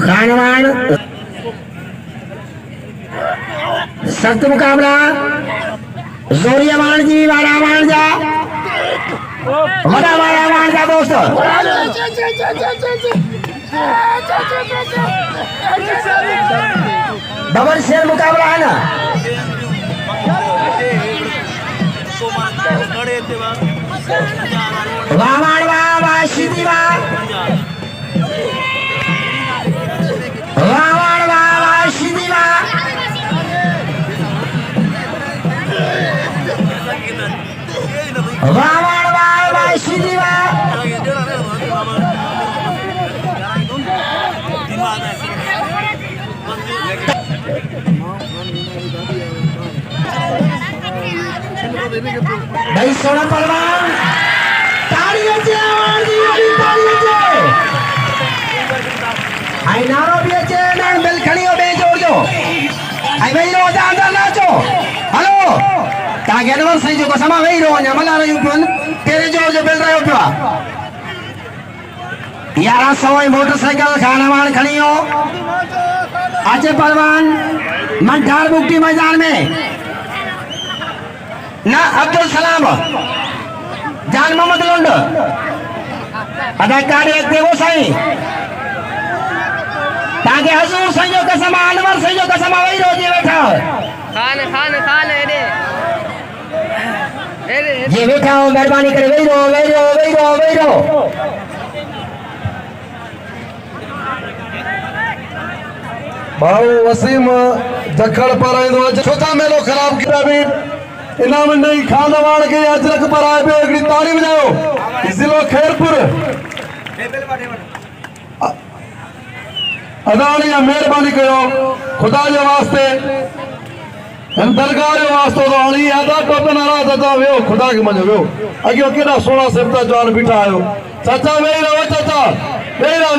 खानवान सख्त मुकाबला जोरिया मान जी वाला मान जा बड़ा वाला मान जा दोस्त डबल शेर मुकाबला है ना वाह मान वाह वाह सीधी वाह वाह मान वाह वाह सीधी वाह वाह मान वाह वाह सीधी वाह भाई सोना पहलवान तालियां से आवाज दी तालियां से आई नारो भी अच्छे ना बेल खड़ी हो बे जोड़ दो आई भाई रो जा अंदर नाचो हेलो ताके नवर सही जो कसमा भाई रो न्या मला रो यूपन तेरे जोड़ जो बेल रहे हो पिया यारा सवाई मोटरसाइकिल खानावान खड़ी हो आजे पहलवान मंठार बुकटी मैदान में ना अब्दुल सलाम जान मोहम्मद लुंड अदाकार एक देवो साईं ताके हजूर सईयो कसम अनवर सईयो कसम वही रोजे बैठा खान खान खान एडे ये बैठा हो मेहरबानी करे वही रो वही रो वही रो वही रो भाऊ वसीम जखड़ पर आइंदो छोटा मेलो खराब किया भी इनाम नहीं खानवान के अजरक पर आए पे एक ताली बजाओ जिलो खैरपुर अदानी या मेहरबानी करो खुदा के वास्ते दरगाह के वास्ते तो आनी आदा टोप नारा चाचा वेओ खुदा के मने वेओ अगियो केड़ा सोना सिफता जवान बिठा आयो चाचा वेई रहो चाचा वेई रहो